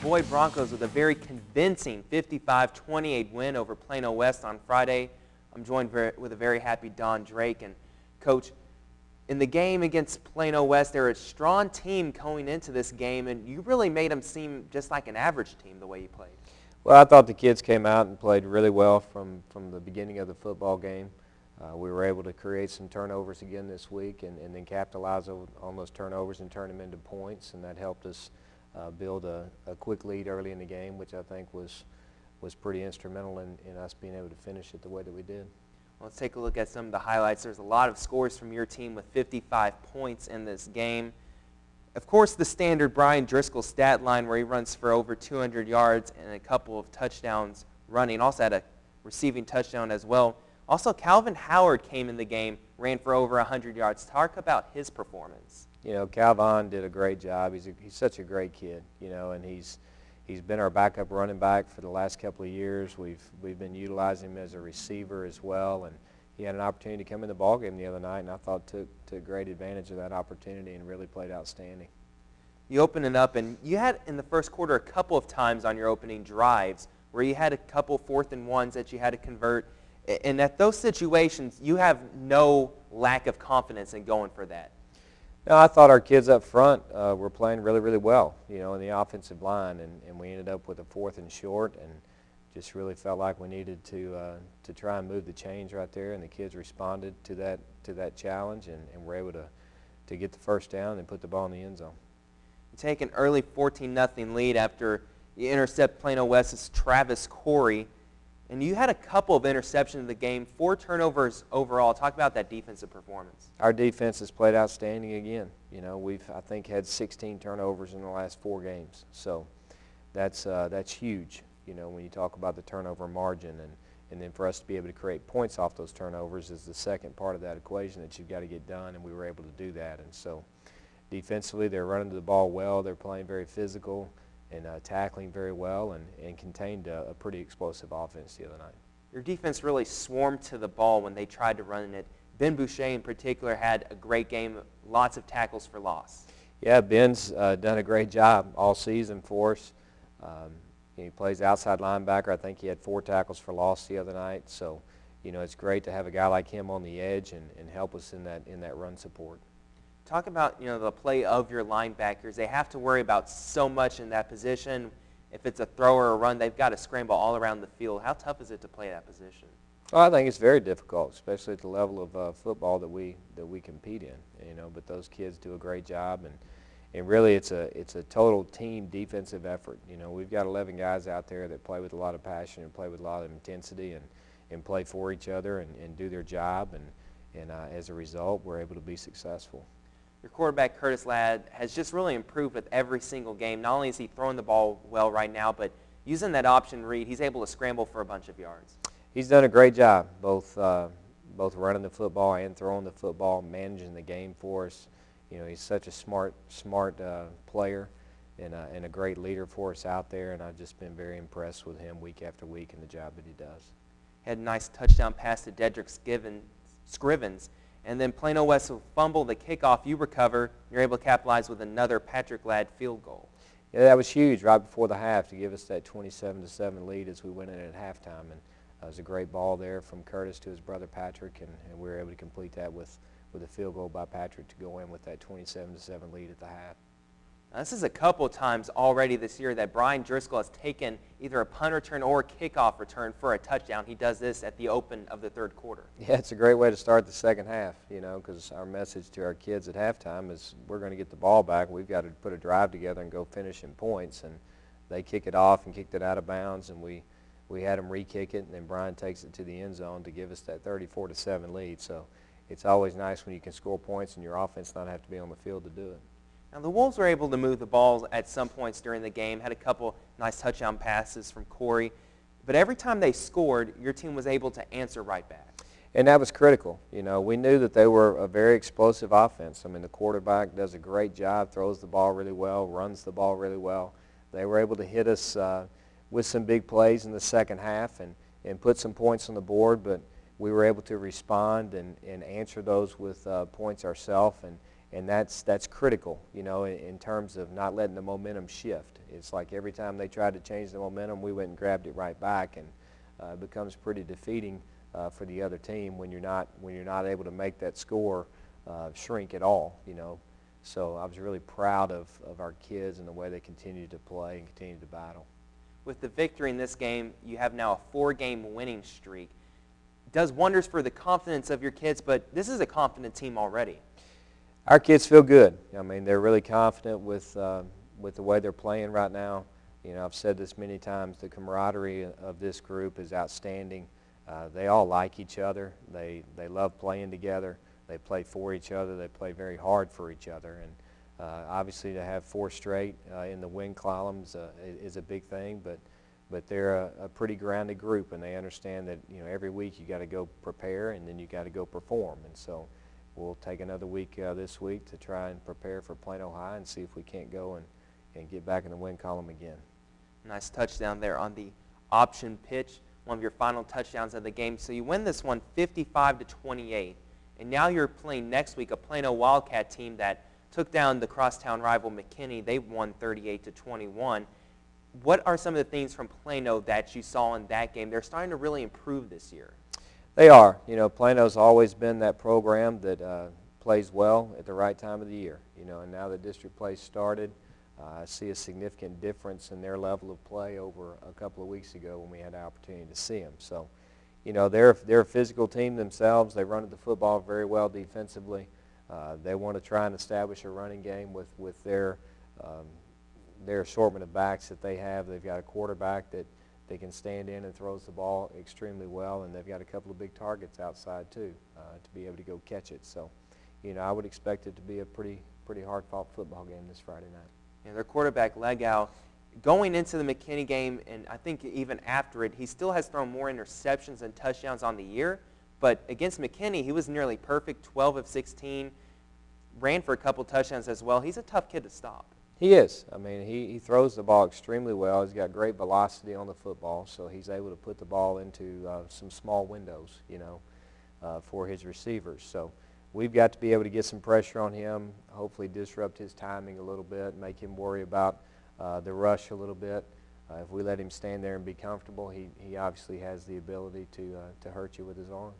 Boyd Broncos with a very convincing 55-28 win over Plano West on Friday. I'm joined with a very happy Don Drake. And Coach, in the game against Plano West, they're a strong team going into this game, and you really made them seem just like an average team the way you played. Well, I thought the kids came out and played really well from the beginning of the football game. We were able to create some turnovers again this week and then capitalize on those turnovers and turn them into points, and that helped us build a quick lead early in the game, which I think was pretty instrumental in us being able to finish it the way that we did. Well, let's take a look at some of the highlights. There's a lot of scores from your team with 55 points in this game. Of course, the standard Brian Driscoll stat line where he runs for over 200 yards and a couple of touchdowns running. Also had a receiving touchdown as well. Also, Calvin Howard came in the game, ran for over 100 yards. Talk about his performance. You know, Calvin did a great job. He's such a great kid, you know, and he's been our backup running back for the last couple of years. We've been utilizing him as a receiver as well, and he had an opportunity to come in the ballgame the other night, and I thought took great advantage of that opportunity and really played outstanding. You open it up, and you had in the first quarter a couple of times on your opening drives where you had a couple 4th and 1s that you had to convert, and at those situations you have no lack of confidence in going for that. No, I thought our kids up front were playing really, really well, you know, in the offensive line, and we ended up with a 4th and short, and just really felt like we needed to try and move the chains right there, and the kids responded to that challenge, and were able to get the first down and put the ball in the end zone. You take an early 14-0 lead after you intercept Plano West's Travis Corey, and you had a couple of interceptions in the game, 4 turnovers overall. Talk about that defensive performance. Our defense has played outstanding again. You know, we've, I think, had 16 turnovers in the last 4 games. So that's huge, you know, when you talk about the turnover margin. And then for us to be able to create points off those turnovers is the second part of that equation that you've got to get done, and we were able to do that. And so defensively, they're running the ball well. They're playing very physical and tackling very well, and contained a pretty explosive offense the other night. Your defense really swarmed to the ball when they tried to run it. Ben Boucher in particular had a great game, lots of tackles for loss. Yeah, Ben's done a great job all season for us. He plays outside linebacker. I think he had 4 tackles for loss the other night. So, you know, it's great to have a guy like him on the edge and help us in that run support. Talk about, you know, the play of your linebackers. They have to worry about so much in that position. If it's a throw or a run, they've got to scramble all around the field. How tough is it to play that position? Well, I think it's very difficult, especially at the level of football that we compete in. You know, but those kids do a great job, and really it's a total team defensive effort. You know, we've got 11 guys out there that play with a lot of passion and play with a lot of intensity and play for each other and do their job, and as a result, we're able to be successful. Your quarterback, Curtis Ladd, has just really improved with every single game. Not only is he throwing the ball well right now, but using that option read, he's able to scramble for a bunch of yards. He's done a great job, both running the football and throwing the football, managing the game for us. You know, he's such a smart player and a great leader for us out there, and I've just been very impressed with him week after week and the job that he does. Had a nice touchdown pass to Dedrick Scrivens. And then Plano West will fumble the kickoff. You recover. You're able to capitalize with another Patrick Ladd field goal. Yeah, that was huge right before the half to give us that 27-7 lead as we went in at halftime. And it was a great ball there from Curtis to his brother Patrick, and we were able to complete that with a field goal by Patrick to go in with that 27-7 lead at the half. Now, this is a couple times already this year that Brian Driscoll has taken either a punt return or a kickoff return for a touchdown. He does this at the open of the 3rd quarter. Yeah, it's a great way to start the second half, you know, because our message to our kids at halftime is we're going to get the ball back. We've got to put a drive together and go finish in points. And they kick it off and kicked it out of bounds, and we had them re-kick it, and then Brian takes it to the end zone to give us that 34-7 lead. So it's always nice when you can score points and your offense not have to be on the field to do it. Now, the Wolves were able to move the ball at some points during the game, had a couple nice touchdown passes from Corey. But every time they scored, your team was able to answer right back. And that was critical. You know, we knew that they were a very explosive offense. I mean, the quarterback does a great job, throws the ball really well, runs the ball really well. They were able to hit us with some big plays in the second half and put some points on the board, but we were able to respond and answer those with points ourselves. And that's critical, you know, in terms of not letting the momentum shift. It's like every time they tried to change the momentum, we went and grabbed it right back, and it becomes pretty defeating for the other team when you're not able to make that score shrink at all, you know. So I was really proud of our kids and the way they continue to play and continue to battle. With the victory in this game, you have now a 4-game winning streak. It does wonders for the confidence of your kids, but this is a confident team already. Our kids feel good. I mean, they're really confident with the way they're playing right now. You know, I've said this many times, the camaraderie of this group is outstanding. They all like each other. They love playing together. They play for each other. They play very hard for each other. And obviously to have 4 straight in the win columns is a big thing, but they're a pretty grounded group, and they understand that, you know, every week you got to go prepare, and then you got to go perform. And so we'll take another week this week to try and prepare for Plano High and see if we can't go and get back in the win column again. Nice touchdown there on the option pitch, one of your final touchdowns of the game. So you win this one 55-28, and now you're playing next week a Plano Wildcat team that took down the crosstown rival McKinney. They won 38-21. What are some of the things from Plano that you saw in that game? They're starting to really improve this year. They are. You know, Plano's always been that program that plays well at the right time of the year. You know, and now that district play started, I see a significant difference in their level of play over a couple of weeks ago when we had the opportunity to see them. So, you know, they're a physical team themselves. They run at the football very well defensively. They want to try and establish a running game with their assortment of backs that they have. They've got a quarterback that they can stand in and throws the ball extremely well, and they've got a couple of big targets outside too to be able to go catch it. So, you know, I would expect it to be a pretty hard-fought football game this Friday night. And their quarterback, Legau, going into the McKinney game, and I think even after it, he still has thrown more interceptions and touchdowns on the year. But against McKinney, he was nearly perfect, 12 of 16, ran for a couple touchdowns as well. He's a tough kid to stop. He is. I mean, he throws the ball extremely well. He's got great velocity on the football, so he's able to put the ball into some small windows, you know, for his receivers. So we've got to be able to get some pressure on him, hopefully disrupt his timing a little bit, make him worry about the rush a little bit. If we let him stand there and be comfortable, he obviously has the ability to hurt you with his arm.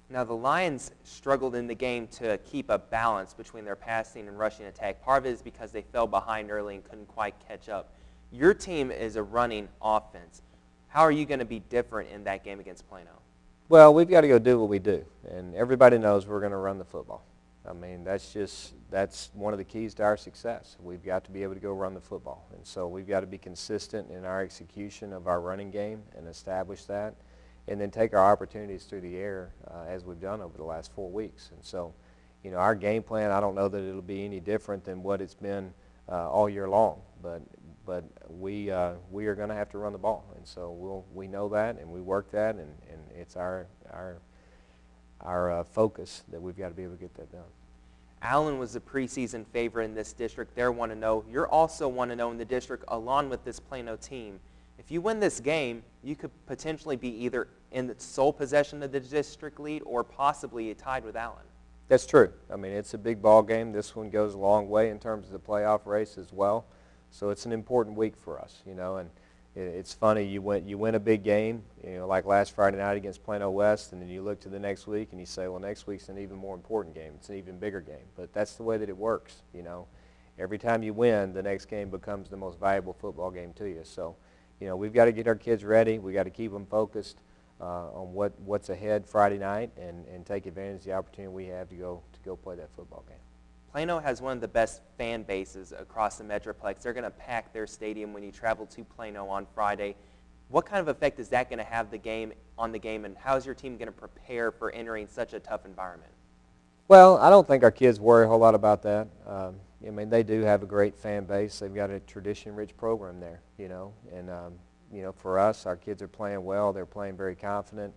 Now, the Lions struggled in the game to keep a balance between their passing and rushing attack. Part of it is because they fell behind early and couldn't quite catch up. Your team is a running offense. How are you going to be different in that game against Plano? Well, we've got to go do what we do, and everybody knows we're going to run the football. I mean, that's one of the keys to our success. We've got to be able to go run the football, and so we've got to be consistent in our execution of our running game and establish that, and then take our opportunities through the air as we've done over the last 4 weeks. And so, you know, our game plan, I don't know that it'll be any different than what it's been all year long, but we are going to have to run the ball, and so we know that, and we work that, and it's our focus that we've got to be able to get that done. Allen was the preseason favorite in this district. They're 1-0. You're also 1-0 in the district along with this Plano team. If you win this game, you could potentially be either in the sole possession of the district lead or possibly tied with Allen. That's true. I mean, it's a big ball game. This one goes a long way in terms of the playoff race as well. So it's an important week for us, you know. And it's funny, you win a big game, you know, like last Friday night against Plano West, and then you look to the next week and you say, well, next week's an even more important game. It's an even bigger game. But that's the way that it works, you know. Every time you win, the next game becomes the most valuable football game to you. So, you know, we've got to get our kids ready. We've got to keep them focused on what's ahead Friday night and take advantage of the opportunity we have to go play that football game. Plano has one of the best fan bases across the Metroplex. They're going to pack their stadium when you travel to Plano on Friday. What kind of effect is that going to have on the game, and how is your team going to prepare for entering such a tough environment? Well, I don't think our kids worry a whole lot about that. I mean, they do have a great fan base. They've got a tradition-rich program there, you know. And, you know, for us, our kids are playing well. They're playing very confident.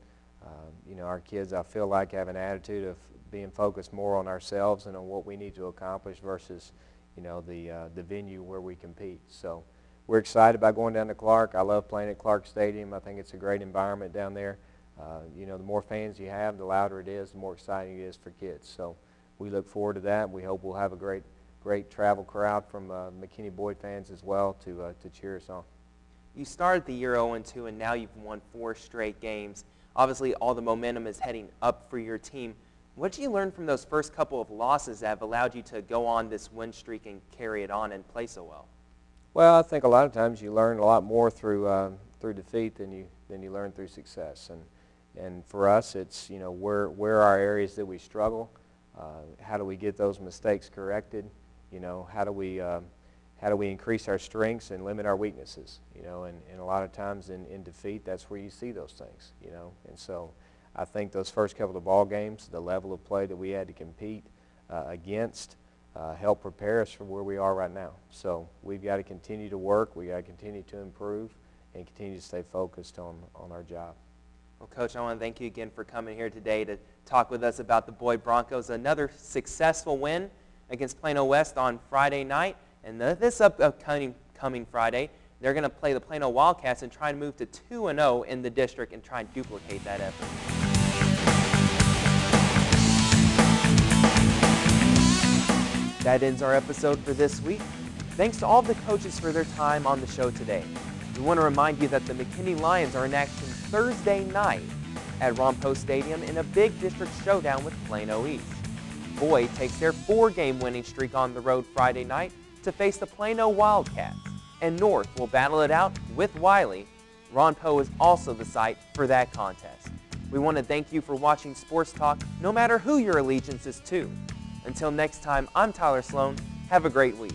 You know, our kids, I feel like, have an attitude of being focused more on ourselves and on what we need to accomplish versus, you know, the venue where we compete. So we're excited about going down to Clark. I love playing at Clark Stadium. I think it's a great environment down there. You know, the more fans you have, the louder it is, the more exciting it is for kids. So we look forward to that. We hope we'll have a great travel crowd from McKinney Boyd fans as well to cheer us on. You started the year 0-2, and now you've won 4 straight games. Obviously, all the momentum is heading up for your team. What did you learn from those first couple of losses that have allowed you to go on this win streak and carry it on and play so well? Well, I think a lot of times you learn a lot more through defeat than you learn through success. And for us, it's, you know, where are areas that we struggle? How do we get those mistakes corrected? You know, how do we increase our strengths and limit our weaknesses? You know, and a lot of times in defeat, that's where you see those things. You know, and so I think those first couple of ball games, the level of play that we had to compete against, helped prepare us for where we are right now. So we've got to continue to work. We got to continue to improve and continue to stay focused on our job. Well, Coach, I want to thank you again for coming here today to talk with us about the Boyd Broncos. Another successful win against Plano West on Friday night. And this upcoming Friday, they're going to play the Plano Wildcats and try and move to 2-0 in the district and try and duplicate that effort. That ends our episode for this week. Thanks to all the coaches for their time on the show today. We want to remind you that the McKinney Lions are in action Thursday night at Rompo Stadium in a big district showdown with Plano East. Boyd takes their 4-game winning streak on the road Friday night to face the Plano Wildcats, and North will battle it out with Wiley. Rompo is also the site for that contest. We want to thank you for watching Sports Talk, no matter who your allegiance is to. Until next time, I'm Tyler Sloan. Have a great week.